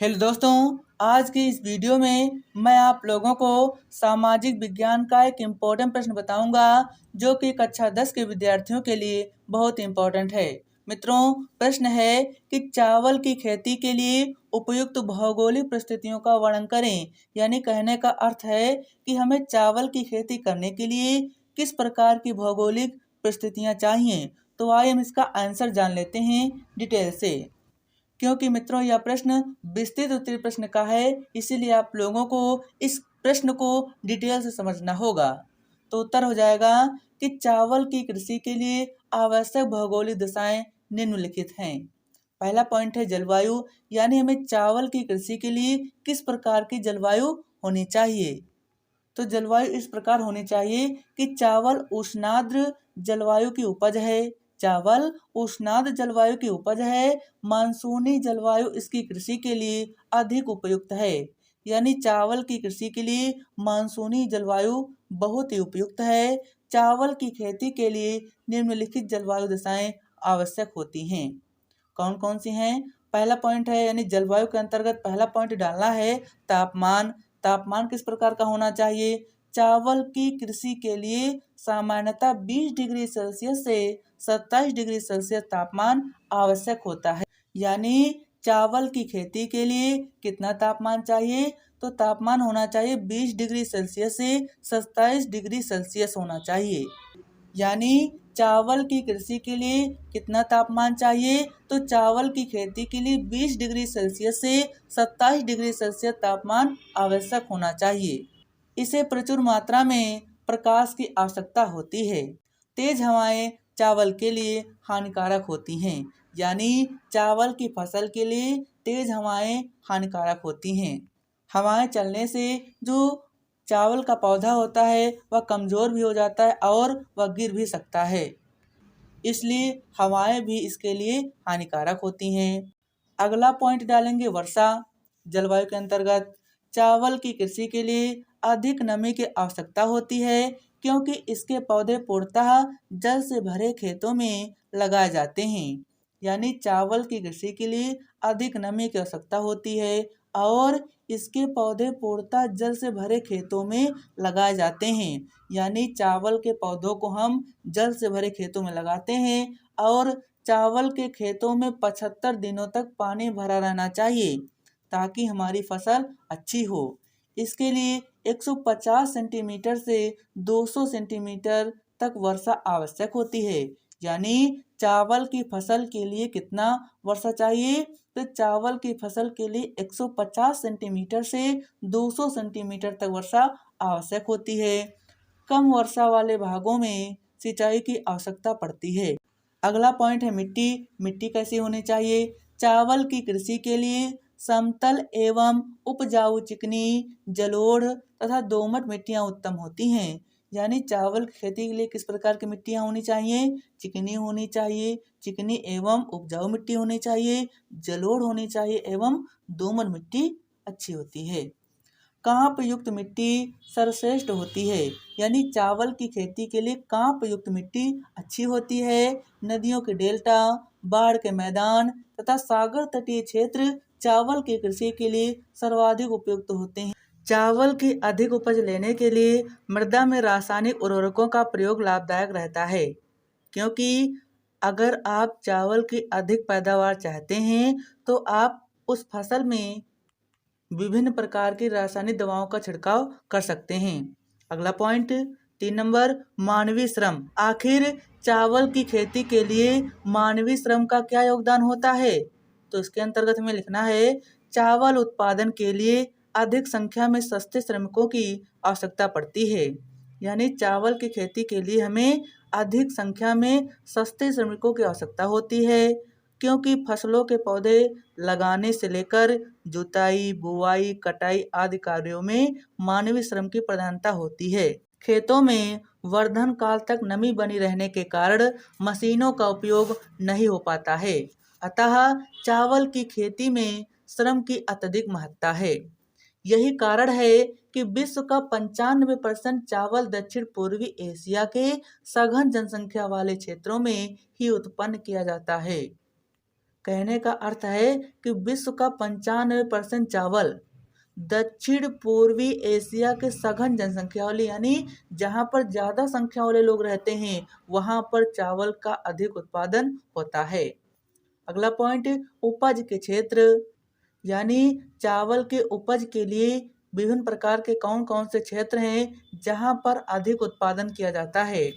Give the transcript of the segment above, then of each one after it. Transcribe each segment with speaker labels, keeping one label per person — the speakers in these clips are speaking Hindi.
Speaker 1: हेलो दोस्तों, आज की इस वीडियो में मैं आप लोगों को सामाजिक विज्ञान का एक इम्पोर्टेंट प्रश्न बताऊंगा जो कि कक्षा 10 के विद्यार्थियों के लिए बहुत इम्पोर्टेंट है। मित्रों, प्रश्न है कि चावल की खेती के लिए उपयुक्त भौगोलिक परिस्थितियों का वर्णन करें। यानी कहने का अर्थ है कि हमें चावल की खेती करने के लिए किस प्रकार की भौगोलिक परिस्थितियाँ चाहिए। तो आइए हम इसका आंसर जान लेते हैं डिटेल से। क्योंकि मित्रों यह प्रश्न विस्तृत उत्तरीय प्रश्न का है, इसीलिए आप लोगों को इस प्रश्न को डिटेल से समझना होगा। तो उत्तर हो जाएगा कि चावल की कृषि के लिए आवश्यक भौगोलिक दशाएं निम्नलिखित हैं। पहला पॉइंट है जलवायु, यानी हमें चावल की कृषि के लिए किस प्रकार की जलवायु होनी चाहिए। तो जलवायु इस प्रकार होनी चाहिए कि चावल उष्णाद्र जलवायु की उपज है। चावल उष्णाद्र जलवायु की उपज है। मानसूनी जलवायु इसकी कृषि के लिए अधिक उपयुक्त है। यानी चावल की कृषि के लिए मानसूनी जलवायु बहुत ही उपयुक्त है। चावल की खेती के लिए निम्नलिखित जलवायु दशाएं आवश्यक होती हैं। कौन कौन सी हैं? पहला पॉइंट है, यानी जलवायु के अंतर्गत पहला पॉइंट डालना है तापमान। तापमान किस प्रकार का होना चाहिए? चावल की कृषि के लिए सामान्यतः 20 डिग्री सेल्सियस से 27 डिग्री सेल्सियस तापमान आवश्यक होता है। यानी चावल की खेती के लिए कितना तापमान चाहिए? तो तापमान होना चाहिए 20 डिग्री सेल्सियस से 27 डिग्री सेल्सियस होना चाहिए। यानी चावल की कृषि के लिए कितना तापमान चाहिए? तो चावल की खेती के लिए 20 डिग्री सेल्सियस से 27 डिग्री सेल्सियस तापमान आवश्यक होना चाहिए। इसे प्रचुर मात्रा में प्रकाश की आवश्यकता होती है। तेज हवाएं चावल के लिए हानिकारक होती हैं। यानी चावल की फसल के लिए तेज हवाएं हानिकारक होती हैं। हवाएं चलने से जो चावल का पौधा होता है वह कमज़ोर भी हो जाता है और वह गिर भी सकता है, इसलिए हवाएं भी इसके लिए हानिकारक होती हैं। अगला पॉइंट डालेंगे वर्षा। जलवायु के अंतर्गत चावल की कृषि के लिए अधिक नमी की आवश्यकता होती है, क्योंकि इसके पौधे पूर्णतः जल से भरे खेतों में लगाए जाते हैं। यानी चावल की कृषि के लिए अधिक नमी की आवश्यकता होती है और इसके पौधे पूर्णतः जल से भरे खेतों में लगाए जाते हैं। यानी चावल के पौधों को हम जल से भरे खेतों में लगाते हैं और चावल के खेतों में 75 दिनों तक पानी भरा रहना चाहिए ताकि हमारी फसल अच्छी हो। इसके लिए 150 सेंटीमीटर से 200 सेंटीमीटर तक वर्षा आवश्यक होती है। यानी चावल की फसल के लिए कितना वर्षा चाहिए? तो चावल की फसल के लिए 150 सेंटीमीटर से 200 सेंटीमीटर तक वर्षा आवश्यक होती है। कम वर्षा वाले भागों में सिंचाई की आवश्यकता पड़ती है। अगला पॉइंट है मिट्टी। मिट्टी कैसी होनी चाहिए? चावल की कृषि के लिए समतल एवं उपजाऊ चिकनी, जलोढ़ तथा दोमट मिट्टियां उत्तम होती हैं। यानी चावल की खेती के लिए किस प्रकार की मिट्टियां होनी चाहिए? चिकनी होनी चाहिए, चिकनी एवं उपजाऊ मिट्टी होनी चाहिए, जलोढ़ होनी चाहिए एवं दोमट मिट्टी अच्छी होती है। कांप युक्त मिट्टी सर्वश्रेष्ठ होती है। यानी चावल की खेती के लिए कांप युक्त मिट्टी अच्छी होती है। नदियों के डेल्टा, बाढ़ के मैदान तथा सागर तटीय क्षेत्र चावल की कृषि के लिए सर्वाधिक उपयुक्त होते हैं। चावल की अधिक उपज लेने के लिए मृदा में रासायनिक उर्वरकों का प्रयोग लाभदायक रहता है, क्योंकि अगर आप चावल की अधिक पैदावार चाहते हैं तो आप उस फसल में विभिन्न प्रकार की रासायनिक दवाओं का छिड़काव कर सकते हैं। अगला पॉइंट 3 नंबर, मानवीय श्रम। आखिर चावल की खेती के लिए मानवीय श्रम का क्या योगदान होता है? तो इसके अंतर्गत हमें लिखना है चावल उत्पादन के लिए अधिक संख्या में सस्ते श्रमिकों की आवश्यकता पड़ती है। यानी चावल की खेती के लिए हमें अधिक संख्या में सस्ते श्रमिकों की आवश्यकता होती है, क्योंकि फसलों के पौधे लगाने से लेकर जुताई, बुआई, कटाई आदि कार्यों में मानवीय श्रम की प्रधानता होती है। खेतों में वर्धन काल तक नमी बनी रहने के कारण मशीनों का उपयोग नहीं हो पाता है। अतः चावल की खेती में श्रम की अत्यधिक महत्ता है। यही कारण है कि विश्व का 95% चावल दक्षिण पूर्वी एशिया के सघन जनसंख्या वाले क्षेत्रों में ही उत्पन्न किया जाता है। कहने का अर्थ है कि विश्व का 95% चावल दक्षिण पूर्वी एशिया के सघन जनसंख्या वाले यानी जहाँ पर ज़्यादा संख्या वाले लोग रहते हैं वहाँ पर चावल का अधिक उत्पादन होता है। अगला पॉइंट, उपज के क्षेत्र, यानी चावल के उपज के लिए विभिन्न प्रकार के कौन कौन से क्षेत्र हैं जहाँ पर अधिक उत्पादन किया जाता है।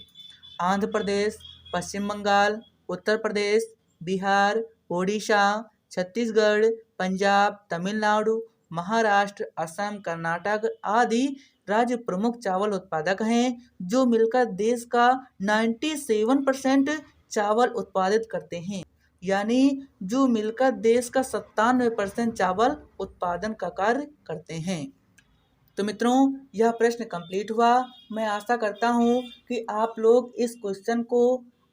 Speaker 1: आंध्र प्रदेश, पश्चिम बंगाल, उत्तर प्रदेश, बिहार, ओडिशा, छत्तीसगढ़, पंजाब, तमिलनाडु, महाराष्ट्र, असम, कर्नाटक आदि राज्य प्रमुख चावल उत्पादक हैं, जो मिलकर देश का 97% चावल उत्पादित करते हैं, यानी जो मिलकर देश का 97% चावल उत्पादन का कार्य करते हैं। तो मित्रों, यह प्रश्न कंप्लीट हुआ। मैं आशा करता हूँ कि आप लोग इस क्वेश्चन को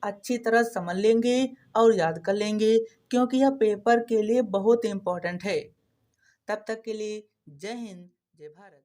Speaker 1: अच्छी तरह समझ लेंगे और याद कर लेंगे, क्योंकि यह पेपर के लिए बहुत इम्पोर्टेंट है। तब तक के लिए जय हिंद, जय भारत।